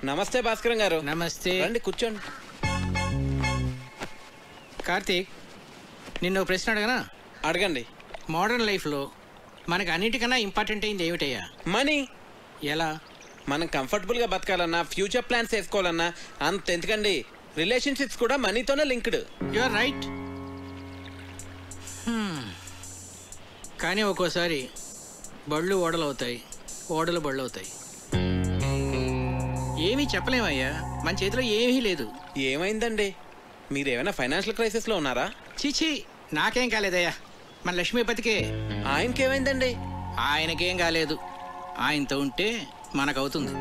నమస్తే భాస్కరం గారు. నమస్తే. రండి కూర్చోండి. కార్తీక్, నిన్ను ప్రశ్న అడగనా? అడగండి. మోడర్న్ లైఫ్లో మనకు అన్నిటికన్నా ఇంపార్టెంట్ అయింది ఏమిటయ్యా? మనీ. ఎలా? మనం కంఫర్టబుల్గా బతకాలన్నా, ఫ్యూచర్ ప్లాన్స్ వేసుకోవాలన్నా అంత ఎందుకండి, రిలేషన్షిప్స్ కూడా మనీతోనే లింక్డ్. You are right. కానీ ఒక్కోసారి బళ్ళు ఓడలు అవుతాయి, ఓడలు బళ్ళు అవుతాయి. ఏమీ చెప్పలేమయ్యా, మన చేతిలో ఏమీ లేదు. ఏమైందండి? మీరేమైనా ఫైనాన్షియల్ క్రైసిస్లో ఉన్నారా? చీచీ, నాకేం కాలేదయ్యా. మన లక్ష్మీపతికే. ఆయనకేమైందండి? ఆయనకేం కాలేదు. ఆయనతో ఉంటే మనకవుతుంది.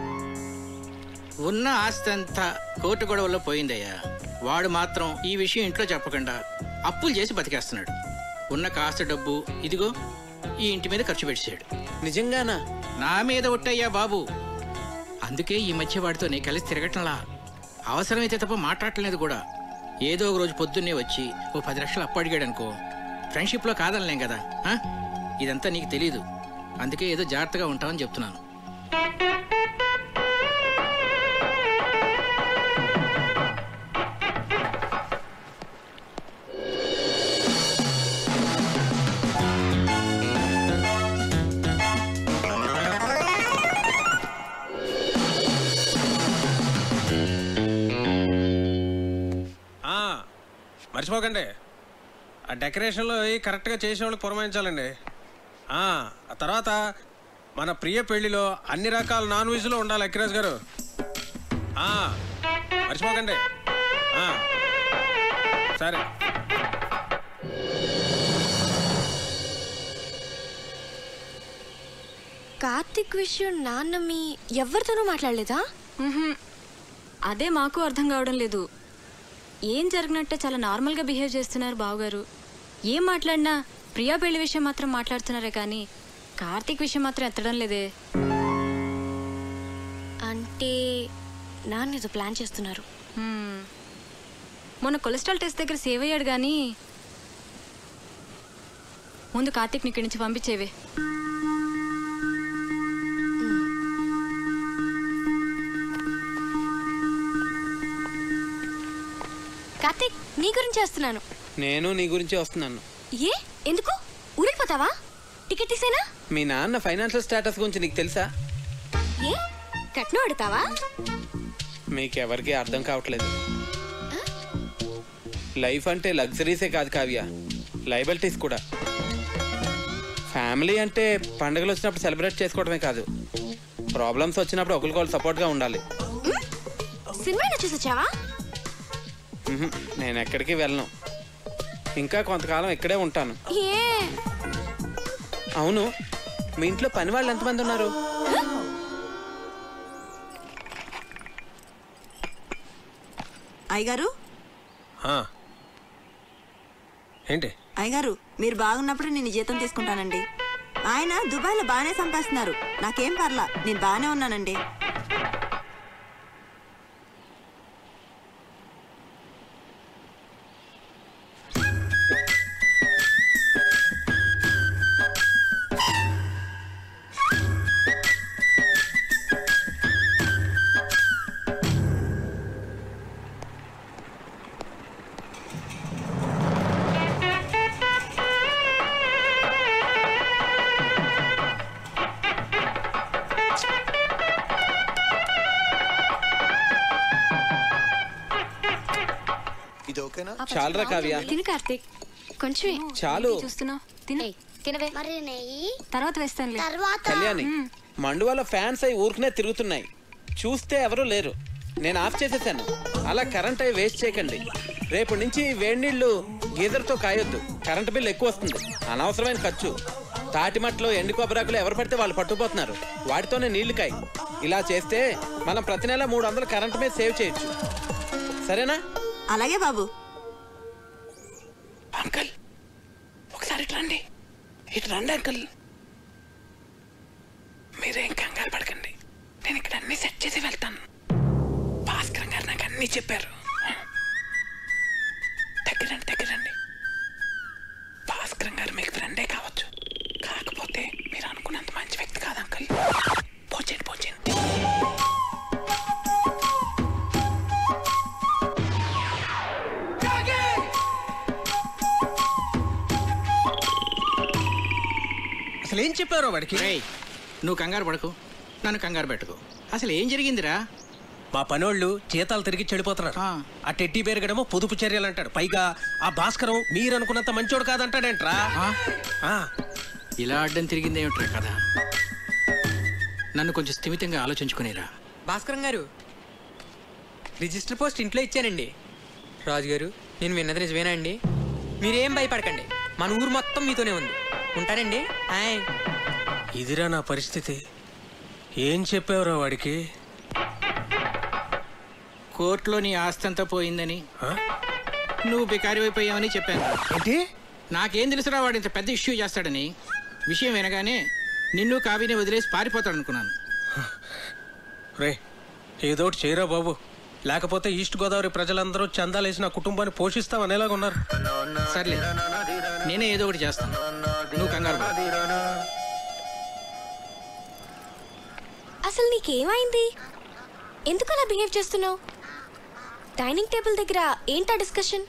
ఉన్న ఆస్తి అంతా కోర్టు గొడవల్లో పోయిందయ్యా. వాడు మాత్రం ఈ విషయం ఇంట్లో చెప్పకుండా అప్పులు చేసి బతికేస్తున్నాడు. ఉన్న కాస్త డబ్బు ఇదిగో ఈ ఇంటి మీద ఖర్చు పెట్టాడు. నిజంగానా? నా మీద ఒట్టయ్యా బాబు. అందుకే ఈ మధ్య వాడితో నేను కలిసి తిరగటంలా. అవసరమైతే తప్ప మాట్లాడలేదు కూడా. ఏదో ఒక రోజు పొద్దున్నే వచ్చి ఓ 10 లక్షలు అప్పు అడిగాడు అనుకో, ఫ్రెండ్షిప్లో కాదనలేం కదా. ఇదంతా నీకు తెలీదు, అందుకే ఏదో జాగ్రత్తగా ఉంటామని చెప్తున్నాను. మర్చిపోకండి, ఆ డెకరేషన్లో కరెక్ట్గా చేసే వాళ్ళకి పురమాయించాలండి. ఆ తర్వాత మన ప్రియ పెళ్లిలో అన్ని రకాల నాన్ వెజ్లో ఉండాలి అక్కిరాజ్ గారు. మర్చిపోకండి. సరే. కార్తిక్ విషయం నాన్న మీ ఎవరితోనూ మాట్లాడలేదా? అదే మాకు అర్థం కావడం లేదు. ఏం జరిగినట్టే చాలా నార్మల్గా బిహేవ్ చేస్తున్నారు బావగారు. ఏం మాట్లాడినా ప్రియా పెళ్లి విషయం మాత్రం మాట్లాడుతున్నారే కానీ కార్తీక్ విషయం మాత్రం ఎత్తడం లేదే. అంటే నాన్న ఏదో ప్లాన్ చేస్తున్నారు. మొన్న కొలెస్ట్రాల్ టెస్ట్ దగ్గర సేవ్ అయ్యాడు కానీ ముందు కార్తీక్ని ఇక్కడి నుంచి పంపించేవే. కార్తిక్, నీ గురించి వస్తున్నాను. నేను నీ గురించి వస్తున్నాను. ఏ ఎందుకు ఊరిపోతావా? టికెట్ తీసేనా? మీ నాన్న ఫైనాన్షియల్ స్టేటస్ గురించి నీకు తెలుసా? ఏ కట్నం అడుగుతావా? మీకెవరికి అర్థం కావట్లేదు. లైఫ్ అంటే లగ్జరీసే కాదు కావ్య, లయబిలిటీస్ కూడా. ఫ్యామిలీ అంటే పండుగలు వచ్చినప్పుడు సెలబ్రేట్ చేసుకోవడమే కాదు, ప్రాబ్లమ్స్ వచ్చినప్పుడు ఒకరికొకరు సపోర్ట్గా ఉండాలి. సినిమా చూసి వచ్చావా? నేను ఎక్కడికి వెళ్ళను, ఇంకా కొంతకాలం ఇక్కడే ఉంటాను. అవును, మీ ఇంట్లో పని వాళ్ళు ఎంతమంది ఉన్నారు? అయ్యగారు. ఏంటి అయ్యగారు, మీరు బాగున్నప్పుడు నేను జీతం తీసుకుంటానండి. ఆయన దుబాయ్లో బాగానే సంపాదిస్తున్నారు, నాకేం పర్లా, నేను బాగానే ఉన్నానండి. చాలురా కావ్య. తిను కార్తీక్, కొంచెమే చాలు. చూస్తున్నావు, తినవే. తర్వాత వేస్తాను. కళ్యాణి, మండువాల ఫ్యాన్స్ అయి ఊరుకునే తిరుగుతున్నాయి, చూస్తే ఎవరూ లేరు. నేను ఆఫ్ చేసేసాను. అలా కరెంట్ అయి వేస్ట్ చేయకండి. రేపు నుంచి వేడి నీళ్లు గీజర్తో కాయొద్దు, కరెంట్ బిల్ ఎక్కువ వస్తుంది, అనవసరమైన ఖర్చు. తాటిమట్లో ఎండు కొబ్బరాకులు ఎవరు పడితే వాళ్ళు పట్టుకుపోతున్నారు, వాటితోనే నీళ్లు కాయి. ఇలా చేస్తే మనం ప్రతి నెల 300 కరెంట్ మీద సేవ్ చేయొచ్చు. సరేనా? అలాగే బాబు. అంకల్, ఒకసారి ఇటు రండి. ఇటు రండి అంకల్. మీరేం కంగారు పడకండి, నేను ఇక్కడ అన్ని సెట్ చేసి వెళ్తాను. భాస్కర్ గారు నాకు అన్ని చెప్పారు. దగ్గరండి. భాస్కర్ గారు మీకు ఫ్రెండే కావచ్చు, కాకపోతే మీరు అనుకున్నంత మంచి వ్యక్తి కాదు అంకల్. పోచండి. చెప్పారో వాడికి? రేయ్, నువ్వు కంగారు పడకు, నన్ను కంగారు పెట్టుకో. అసలు ఏం జరిగిందిరా? మా పనోళ్ళు జీతాలు తిరిగి చెడిపోతున్నారు. ఆ టెడ్డీ బేరగడమో పొదుపు చర్యలు అంటాడు. పైగా ఆ భాస్కరం మీరు అనుకున్నంత మంచోడు కాదంటాడేంట్రా. ఇలా అడ్డం తిరిగిందేమిట్రా కదా. నన్ను కొంచెం స్థిమితంగా ఆలోచించుకునేరా. భాస్కరం గారు, రిజిస్టర్ పోస్ట్ ఇంట్లో ఇచ్చానండి. రాజుగారు, నేను విన్నది నిజమేనా అండి? మీరేం భయపడకండి, మన ఊరు మొత్తం మీతోనే ఉంది. ఉంటానండి. ఇదిరా నా పరిస్థితి. ఏం చెప్పావురా వాడికి? కోర్టులో నీ ఆస్తంతా పోయిందని, నువ్వు బికారివైపోయావని చెప్పాను. ఏంటి? నాకేం తెలుసురా వాడు ఇంత పెద్ద ఇష్యూ చేస్తాడని. విషయం వినగానే నిన్ను కావిని వదిలేసి పారిపోతాడు అనుకున్నాను. రే, ఏదోటి చేయరా బాబు, లేకపోతే ఈస్ట్ గోదావరి ప్రజలందరూ చందాలేసి నా కుటుంబాన్ని పోషిస్తామనేలాగా ఉన్నారు. సర్లే, నేనే ఏదో ఒకటి చేస్తాను, నువ్వు కంగారు పడకు. అసలు నీకేమైంది? ఎందుకు అలా బిహేవ్ చేస్తున్నావు? డైనింగ్ టేబుల్ దగ్గర ఏంటా డిస్కషన్?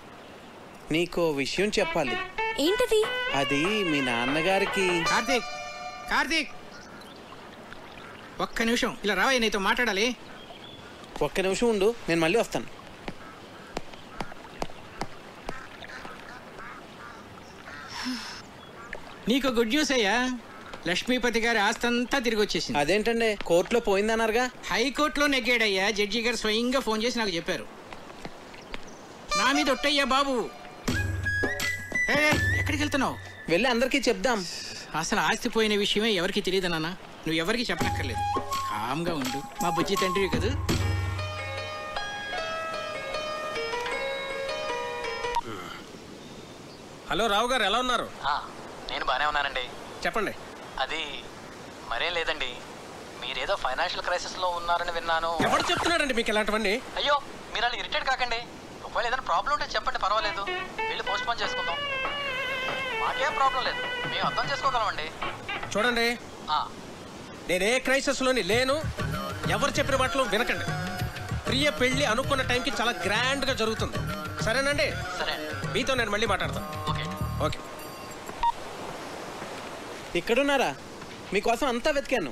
నీకో విషయం చెప్పాలి. ఏంటది? అది మీ నాన్నగారికి. కార్తీక్, కార్తీక్, ఒక్క నిమిషం ఇలా రావయ్య, నీతో మాట్లాడాలి. ఒక్క నిమిషం ఉండు, నేను మళ్ళీ వస్తాను. నీకు గుడ్ న్యూస్ అయ్యా, లక్ష్మీపతి గారి ఆస్తంతా తిరిగి వచ్చేసింది. అదేంటండి, కోర్టులో పోయిందన్నారుగా? హైకోర్టులో నెగ్గాడయ్యా. జడ్జి గారు స్వయంగా ఫోన్ చేసి నాకు చెప్పారు. నా మీద ఒట్టయ్యా బాబు. ఎక్కడికి వెళ్తున్నావు? వెళ్ళి అందరికీ చెప్దాం. అసలు ఆస్తి పోయిన విషయమే ఎవరికి తెలియదు నాన్న. నువ్వు ఎవరికి చెప్పనక్కర్లేదు, కామ్గా ఉండు. మా బుజ్జి తండ్రి కదా. హలో రావు గారు, ఎలా ఉన్నారు? నేను బాగానే ఉన్నానండి. చెప్పండి. అది మరేం లేదండి, మీరేదో ఫైనాన్షియల్ క్రైసిస్లో ఉన్నారని విన్నాను. ఎవరు చెప్తున్నాడండి మీకు ఇలాంటివన్నీ? అయ్యో, మీరు అలా ఇరిటేట్ కాకండి. ఒకవేళ ఏదైనా ప్రాబ్లం ఉంటే చెప్పండి, పర్వాలేదు, వెళ్ళి పోస్ట్ పోన్ చేసుకుందాం. మాకేం ప్రాబ్లం లేదు, మేము అర్థం చేసుకోగలమండి. చూడండి, నేనే క్రైసిస్లోని లేను. ఎవరు చెప్పిన మాటలు వినకండి. ప్రియ పెళ్లి అనుకున్న టైంకి చాలా గ్రాండ్గా జరుగుతుంది. సరేనండి? సరే అండి, మీతో నేను మళ్ళీ మాట్లాడతాను. Okay okay. ఇక్కడున్నారా? మీకోసం అంతా వెతికాను.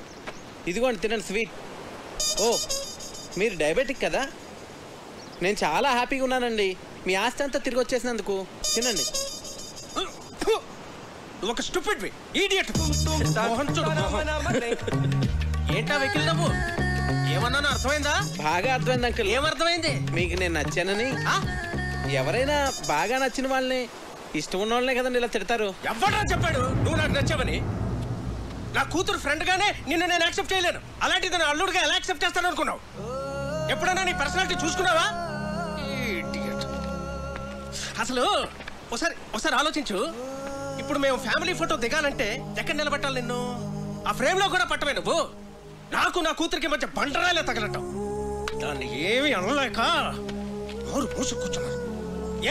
ఇదిగోండి, తినండి స్వీట్. ఓ, మీరు డయాబెటిక్ కదా? నేను చాలా హ్యాపీగా ఉన్నానండి మీ ఆస్తి అంతా తిరిగి వచ్చేసినందుకు. తినండి. ఒక స్టూపిడ్ ఇడియట్. ఏంటా వెకిల్ నవ్వు? ఏమన్నానో అర్థమైందా? బాగా అర్థమైంది అంకుల్. ఏమర్థమైంది? మీకు నేను నచ్చానని. ఎవరైనా బాగా నచ్చిన వాళ్ళని, ఇష్టం ఉన్న వాళ్ళనే కదండి ఇలా తిడతారు. ఎవడా చెప్పాడు నువ్వు నాకు నచ్చావని? నా కూతురు ఫ్రెండ్ గానే నిన్ను నేను యాక్సెప్ట్ చేయలేను. అలాంటిది నా అల్లుడుగా ఎలా యాక్సెప్ట్ చేస్తాను అనుకున్నావు? ఎప్పుడైనా నీ పర్సనాలిటీ చూసుకున్నావా? అసలు ఒకసారి ఆలోచించు. ఇప్పుడు మేము ఫ్యామిలీ ఫోటో దిగాలంటే ఎక్కడ నిలబెట్టాలి నిన్ను? ఆ ఫ్రేమ్ లో కూడా పట్టవే నువ్వు. నాకు నా కూతురికి మధ్య బండరాయిలే తగలటం. దాన్ని ఏమి అనలేక నోరు మూసు కూర్చున్నాను.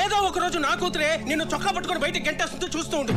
ఏదో ఒక రోజు నా కూతురే నిన్ను చొక్కా పట్టుకొని బయటికి గంటేస్తుంటే చూస్తూ ఉండు.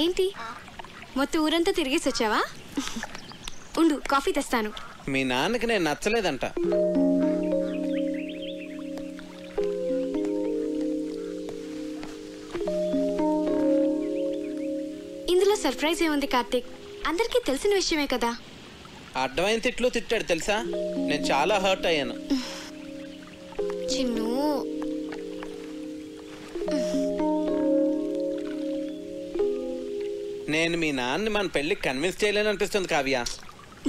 ఏంటి, మొత్తం ఊరంతా తిరిగేసి వచ్చావా? ఉండు, కాఫీ తెస్తాను. మీ నాన్నకి నేను నచ్చలేదంట. ఇందులో సర్ప్రైజ్ ఏముంది కార్తీక్? అందరికీ తెలిసిన విషయమే కదా. అడ్డమైన తిట్లు తిట్టాడు తెలుసా? నేను చాలా హర్ట్ అయ్యాను. చిన్ను, నేను మీ నాన్నని మన పెళ్లికి కన్విన్స్ చేయలేను అనిపిస్తుంది కావ్య.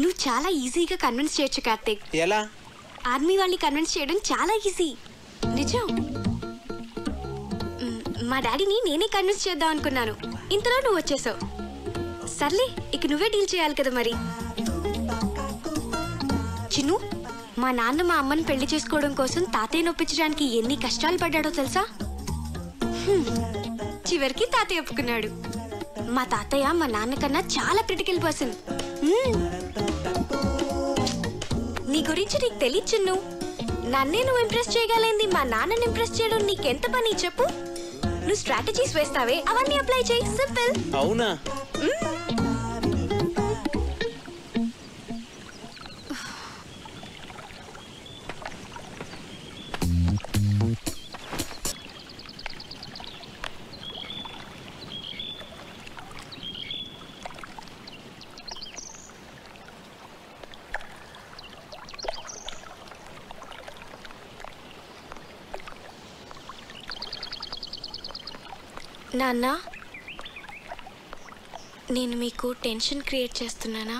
నువ్వు చాలా ఈజీగా కన్విన్స్ చేయొచ్చు కార్తీక్. ఎలా? ఆర్మీ వాళ్ళని కన్విన్స్ చేయడం చాలా ఈజీ. నిజం. మా డాడీని నేనే కన్విన్స్ చేద్దాం అనుకున్నాను, ఇంతలో నువ్వు వచ్చేసావు. సర్లే, ఇక నువ్వే డీల్ చేయాలి కదా మరి. చిన్ను, మా నాన్న మా అమ్మని పెళ్లి చేసుకోవడం కోసం తాతయ్య నొప్పించడానికి ఎన్ని కష్టాలు పడ్డాడో తెలుసా? చివరికి తాతయ్య ఒప్పుకున్నాడు. మా తాతయ్య మా నాన్నకన్నా చాలా క్రిటికల్ పర్సన్. నీ గురించి నీకు తెలియచున్ను. నన్నే నువ్వు ఇంప్రెస్ చేయగలేంది మా నాన్నని ఇంప్రెస్ చేయడం నీకెంత పని చెప్పు. నువ్వు స్ట్రాటజీస్ వేస్తావే అవన్నీ అప్లై చేయి. సింపుల్. అవునా? నాన్న, నేను మీకు టెన్షన్ క్రియేట్ చేస్తున్నానా?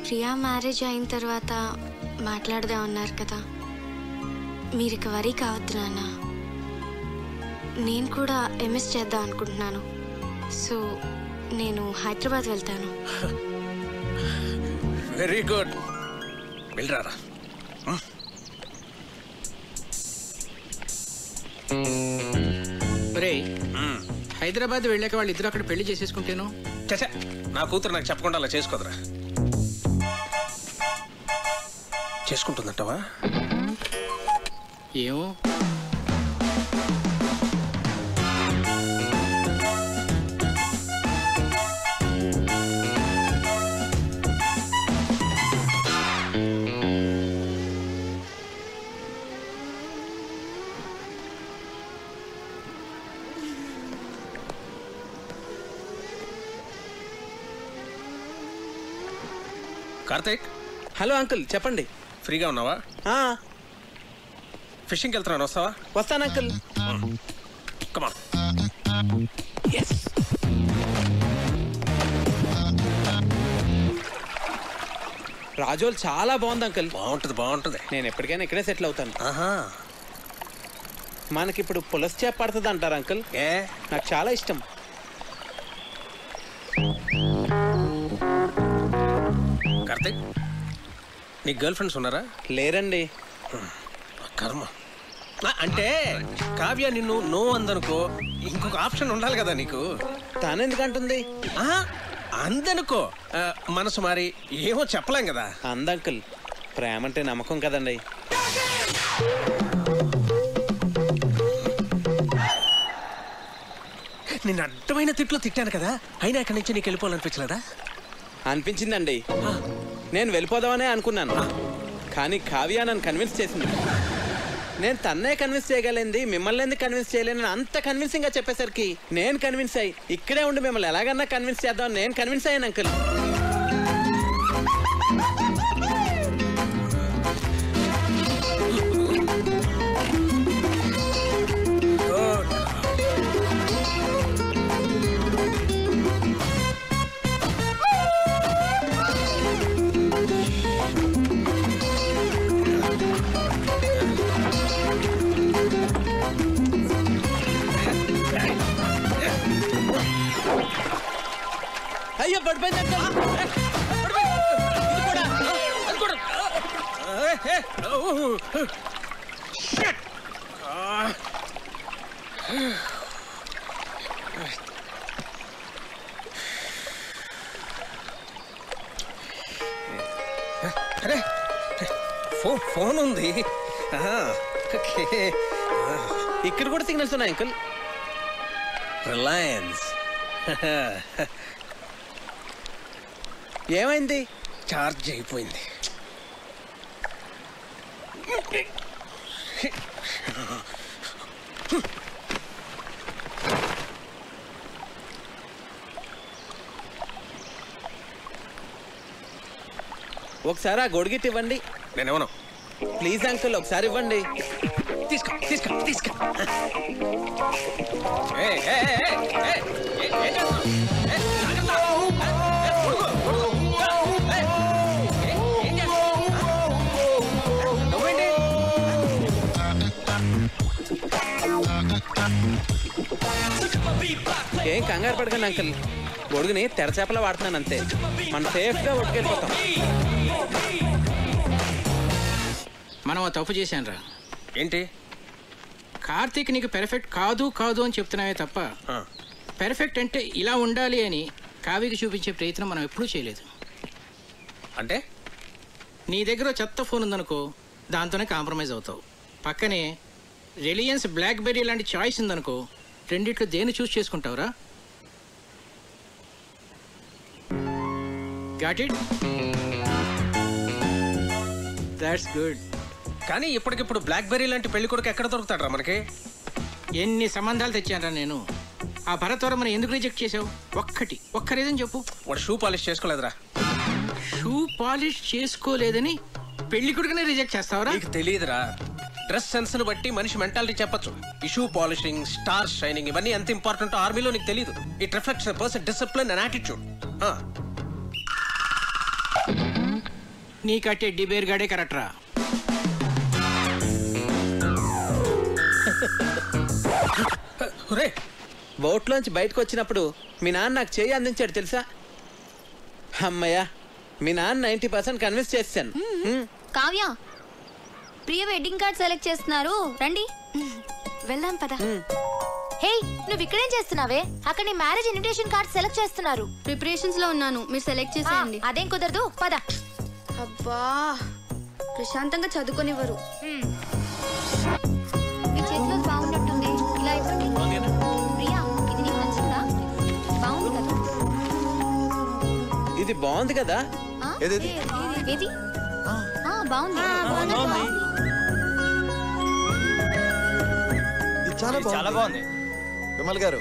ప్రియా మ్యారేజ్ అయిన తర్వాత మాట్లాడదాం అన్నారు కదా, మీరు ఇక వరీ కావద్దు నాన్న. నేను కూడా ఎంఎస్ చేద్దాం అనుకుంటున్నాను. సో నేను హైదరాబాద్ వెళ్తాను. Very good, వెళ్ళరారా. హైదరాబాద్ వెళ్ళాక వాళ్ళు ఇద్దరు అక్కడ పెళ్లి చేసేసుకుంటేను. చచ్చా, నా కూతురు నాకు చెప్పకుండా అలా చేసుకోదరా. చేసుకుంటుందంటావా? ఏమో. కార్తీక్. హలో అంకుల్, చెప్పండి. ఫ్రీగా ఉన్నావా? ఫిషింగ్కి వెళ్తున్నాను, వస్తావా? వస్తాను అంకుల్. కమాన్. రాజోల్ చాలా బాగుంది అంకుల్. బాగుంటుంది బాగుంటుంది. నేను ఎప్పటికైనా ఇక్కడే సెటిల్ అవుతాను. ఆహా. మనకిప్పుడు పులస చేప పడుతుంది అంటారు అంకుల్. నాకు చాలా ఇష్టం. కార్తీక్, నీకు గర్ల్ ఫ్రెండ్స్ ఉన్నారా? లేరండి. కర్మ. అంటే కావ్య నిన్ను నో అందనుకో, ఇంకొక ఆప్షన్ ఉండాలి కదా నీకు. తను ఎందుకంటుంది? అందనుకో, మనసు మారి ఏమో చెప్పలేం కదా. అందంకుల్, ప్రేమ అంటే నమ్మకం కదండి. నిన్ను అడ్డమైన తిట్లు తిట్టాను కదా, అయినా ఇక్కడి నుంచి నీకు వెళ్ళిపోవాలనిపించలేదా? అనిపించిందండి. నేను వెళ్ళిపోదామనే అనుకున్నాను, కానీ కావ్య నన్ను కన్విన్స్ చేసింది. నేను తన్నే కన్విన్స్ చేయగలింది, మిమ్మల్ని ఎందుకు కన్విన్స్ చేయలేనని అంత కన్విన్సింగ్ గా చెప్పేసరికి నేను కన్విన్స్ అయ్యి ఇక్కడే ఉండి మిమ్మల్ని ఎలాగన్నా కన్విన్స్ చేద్దాం నేను కన్విన్స్ అయ్యాను అంకుల్. అయ్యో పడిపోయింది అరే, ఫోన్ ఉంది. ఇక్కడ కూడా సిగ్నల్స్ ఉన్నాయి అంకుల్. రిలయన్స్. ఏమైంది? చార్జ్ అయిపోయింది. ఒకసారి ఆ గొడుగిట్ ఇవ్వండి. నేనేమన్నా? ప్లీజ్ అంకుల్, ఒకసారి ఇవ్వండి. తీసుకో తీసుకో తీసుకో. ఏం కంగారు పడకండి అంకుల్, గొడుగుని తెరచేపలా వాడుతున్నాను అంతే. మనం సేఫ్గా ఒట్టుకెళ్ళిపోతాం. మనం తప్పు చేశాను రా. ఏంటి? కార్తీక్ నీకు పెర్ఫెక్ట్ కాదు అని చెప్తున్నావే తప్ప పెర్ఫెక్ట్ అంటే ఇలా ఉండాలి అని కావ్యకి చూపించే ప్రయత్నం మనం ఎప్పుడూ చేయలేదు. అంటే నీ దగ్గర చెత్త ఫోన్ ఉందనుకో, దాంతోనే కాంప్రమైజ్ అవుతావు. పక్కనే రిలయన్స్ బ్లాక్బెర్రీ లాంటి చాయిస్ ఉందనుకో, రెండిట్లో దేన్ని చూస్ చేసుకుంటావురా? Got it? That's good. కానీ ఇప్పటికిప్పుడు బ్లాక్బెర్రీ లాంటి పెళ్లి కొడుకు ఎక్కడ దొరుకుతాడరా మనకి? ఎన్ని సంబంధాలు తెచ్చానరా నేను. ఆ భరత్వరమని ఎందుకు రిజెక్ట్ చేసావు? ఒక్క రీజన్ చెప్పు. వాడు షూ పాలిష్ చేసుకోలేదురా. షూ పాలిష్ చేసుకోలేదని పెళ్లి కొడుకునే రిజెక్ట్ చేస్తావరా? నీకు తెలియదురా, డ్రెస్ సెన్స్ ని బట్టి మనిషి మెంటాలిటీ చెప్పొచ్చు. ఈ షూ పాలిషింగ్, స్టార్ షైనింగ్ ఇవన్నీ ఎంత ఇంపార్టెంట్ ఆర్మీలో నీకు తెలియదు. It reflects person discipline and attitude. నీ కట్టే డిబేర్ గాడే కరెక్ట్రా. బోట్లోంచి బయటకు వచ్చినప్పుడు మీ నాన్న నాకు చేయి అందించాడు తెలుసా? అమ్మయ్యా, మీ నాన్న 90% కన్విన్స్ చేశాను. కావ్య, ప్రియ వెడ్డింగ్ కార్డ్ సెలెక్ట్ చేస్తున్నారు, రండి వెళ్దాం పద. హే, నువ్వు ఇక్కడేం చేస్తున్నావే? అక్కడ నీ మ్యారేజ్ ఇన్విటేషన్ కార్డ్ సెలెక్ట్ చేస్తున్నారు. ప్రిపరేషన్స్ లో ఉన్నాను, మీరు సెలెక్ట్ చేసేయండి. అదేం కుదరదు, పద. అబ్బా, ప్రశాంతంగా చదువుకొనివ్వరు. మీ చేతిలో బాగున్నట్టుంది, ఇలా ఇవ్వండి. ప్రియా, ఇది నీకు నచ్చిందా? బాగుంది కదా? ఇది బాగుంది కదా? ఏది? బాగుంది. చాలా బాగుంది. విమల్ గారు,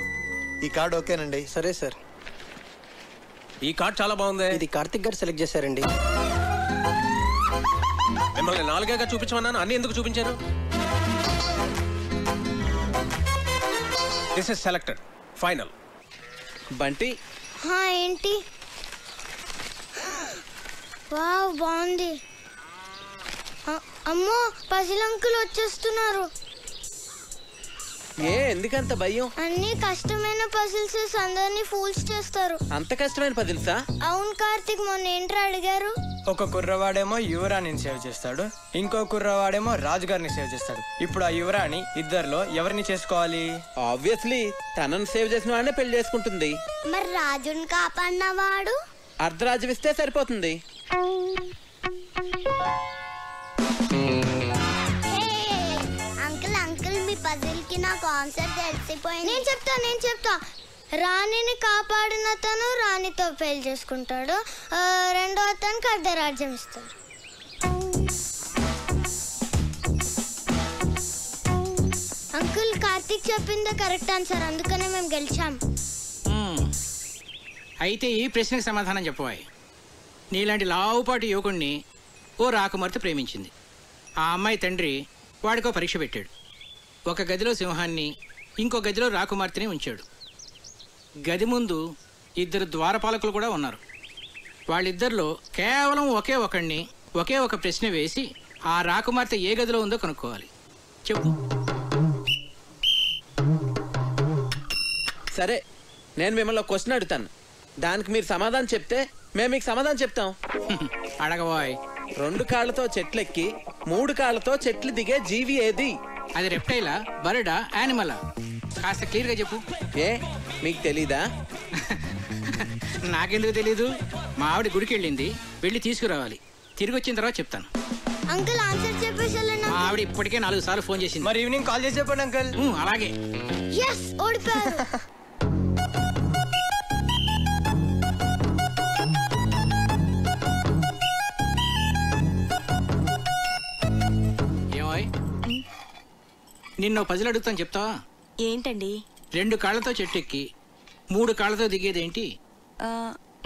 ఈ కార్డ్ ఓకేనండి? సరే సార్. ఈ కార్డ్ చాలా బాగుంది. ఇది కార్తిక్ గారు సెలెక్ట్ చేశారండి. మిమ్మల్ని 4గా చూపించమన్నాను, అన్ని ఎందుకు చూపించారు? This is selected, final. Bunty, ఏంటి? వావ్, బాగుంది. అమ్మో, పసిలంకులు వచ్చేస్తున్నారు. ఎందుకంత భయం? అన్ని కష్టమైన పజిల్స్ అందరినీ ఫూల్స్ చేస్తారు. అంత కష్టమైన పజిల్సా? అవును కార్తిక్, మొన్న ఏంట్రా అడిగారు? ఒక కుర్రవాడేమో యువరాణిని సేవ్ చేస్తాడు, ఇంకో కుర్రవాడేమో రాజుగారిని సేవ్ చేస్తాడు. ఇప్పుడు ఆ యువరాణి ఇద్దరిలో ఎవరిని చేసుకోవాలి? ఆబ్వియస్లీ తనను సేవ్ చేసిన వాడినే పెళ్లి చేసుకుంటుంది. మరి రాజుని కాపాడినవాడు? అర్ధరాజ్యం ఇస్తే సరిపోతుంది. అంకుల్, మీ పజిల్ కి నాకు ఆన్సర్ తెలిసిపోయింది. నేను చెప్తా. రాణిని కాపాడిన తను రాణితో పెళ్లి చేసుకుంటాడు, రెండో అతనికి అర్ధరాజ్యం ఇస్తాడు. అంకుల్, కార్తీక్ చెప్పిందే కరెక్ట్ ఆన్సర్, అందుకనే మేము గెలిచాం. అయితే ఈ ప్రశ్నకు సమాధానం చెప్పవాయి. నీలాంటి లావుపాటి యువకుణ్ణి ఓ రాకుమార్తె ప్రేమించింది. ఆ అమ్మాయి తండ్రి వాడికో పరీక్ష పెట్టాడు. ఒక గదిలో సింహాన్ని, ఇంకో గదిలో రాకుమార్తెని ఉంచాడు. గది ముందు 2 ద్వారపాలకులు కూడా ఉన్నారు. వాళ్ళిద్దరిలో కేవలం ఒకే ఒక ప్రశ్న వేసి ఆ రాకుమార్తె ఏ గదిలో ఉందో కనుక్కోవాలి. చెప్పు. సరే, నేను మిమ్మల్ని ఒక క్వశ్చన్ అడుగుతాను, దానికి మీరు సమాధానం చెప్తే మేము మీకు సమాధానం చెప్తాం. అడగవాయ్. 2 కాళ్ళతో చెట్లెక్కి 3 కాళ్ళతో చెట్లు దిగే జీవి ఏది? అది రెప్టైలా, బర్డా, యానిమలా? కాస్త క్లియర్గా చెప్పు. మీకు తెలీదా? నాకెందుకు తెలీదు? మా ఆవిడ గుడికి వెళ్ళింది, వెళ్ళి తీసుకురావాలి. తిరిగి వచ్చిన తర్వాత చెప్తాను. అంకుల్, ఆన్సర్ చెప్పేసి మా ఆవిడ ఇప్పటికే 4 సార్లు ఫోన్ చేసింది. మరి ఈవినింగ్ కాల్ చేసి చెప్పండి అంకుల్. అలాగే. ఓడిపోయారు. నిన్ను పజిల్ అడుగుతాను, చెప్తావా? ఏంటండి? 2 కాళ్ళతో చెట్టు ఎక్కి 3 కాళ్ళతో దిగేదేంటి?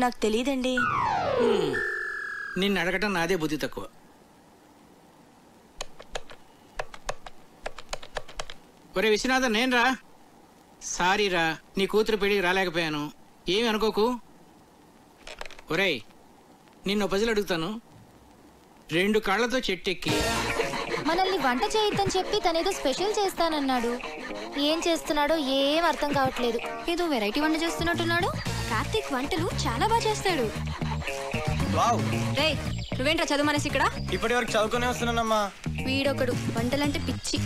నాకు తెలియదండి. నిన్ను అడగటం నాదే బుద్ధి తక్కువ. ఒరే విశ్వనాథన్, నేను రా. సారీ రా, నీ కూతురు పెళ్ళికి రాలేకపోయాను, ఏమి అనుకోకు. ఒరేయ్, నిన్ను పజిల్ అడుగుతాను. 2 కాళ్ళతో చెట్టు ఎక్కి మనల్ని వంట చేయొద్దని చెప్పి తనేదో స్పెషల్ చేస్తానన్నాడు. ఏం చేస్తున్నాడో ఏం అర్థం కావట్లేదు. ఏదో వెరైటీ వంట చేస్తున్నట్టున్నాడు. కార్తీక్ వంటలు చాలా బాగా చేస్తాడు. రేయ్, నువ్వేంట్రా చదువు మనసి ఇక్కడ? ఇప్పటి వరకు చదువుకునే వస్తున్నానమ్మా. వీడొకడు వంటలంటే పిచ్చి.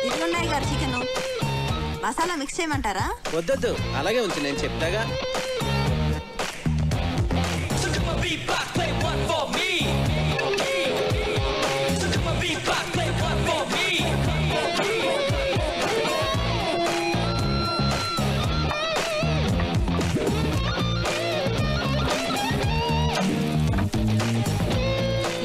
ఇదిగోండి గారు చికెన్. మసాలా మిక్స్ చేయమంటారా? వద్దొద్దు, అలాగే ఉంచు, నేను చెప్తాగా.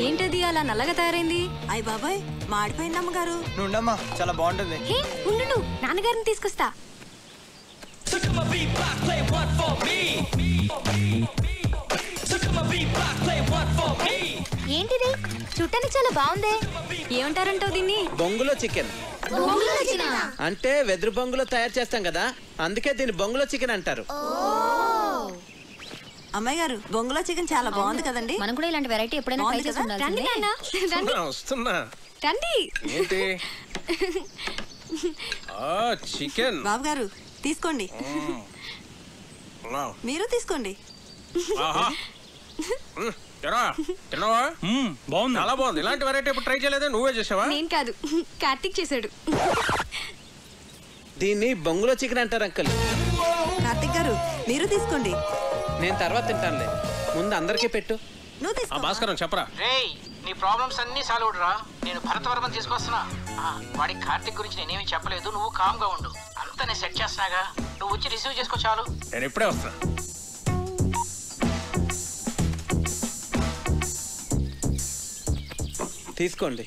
ఏంటది అలా నల్లగా తయారైంది? అయ్య బాబాయ్ మాడిపోయింది అమ్మగారు. నుండమ్మా, చాలా బాగుంటుంది. హే ఉండు, నాన్నగారిని తీసుకొస్తా. ఏంటిది చూడటానికి చాలా బాగుంది. ఏమంటారంటావు దీన్ని? బొంగులో చికెన్. అంటే వెదురు బొంగులో తయారు చేస్తాం కదా, అందుకే దీన్ని బొంగులో చికెన్ అంటారు. అమ్మాయి గారు బొంగులో చికెన్ చాలా బాగుంది కదండి. మనం కూడా ఇలాంటి వెరైటీ ఎప్పుడైనా ట్రై చేసి ఉండాల్సిందే. వస్తున్నా. రండి. ఏంటి? చికెన్. బాబు గారు తీసుకోండి. మీరు తీసుకోండి. తిన్నావా? బాగుంది, చాలా బాగుంది. ఇలాంటి వెరైటీ ఇప్పుడు ట్రై చేయలేదా? నువ్వే చేసావా? నేను కాదు, కార్తీక్ చేశాడు. దీన్ని బొంగులో చికెన్ అంటారు అంకుల్. కార్తీక్ గారు మీరు తీసుకోండి. నేను తర్వాత తింటానులే, ముందు అందరికీ పెట్టు. నువ్వు తీసుకో. భాస్కరం చెప్పరా. రేయ్, నీ ప్రాబ్లమ్స్ అన్నీ సాల్వ్ రా. నేను భరతవర్మని తీసుకొస్తున్నా. వాడికి కార్తిక్ గురించి నేనేమి చెప్పలేదు, నువ్వు కామ్గా ఉండు. అంతా నేను సెట్ చేస్తున్నాగా, నువ్వు వచ్చి రిసీవ్ చేసుకో చాలు. నేను ఇప్పుడే వస్తున్నా. తీసుకోండి.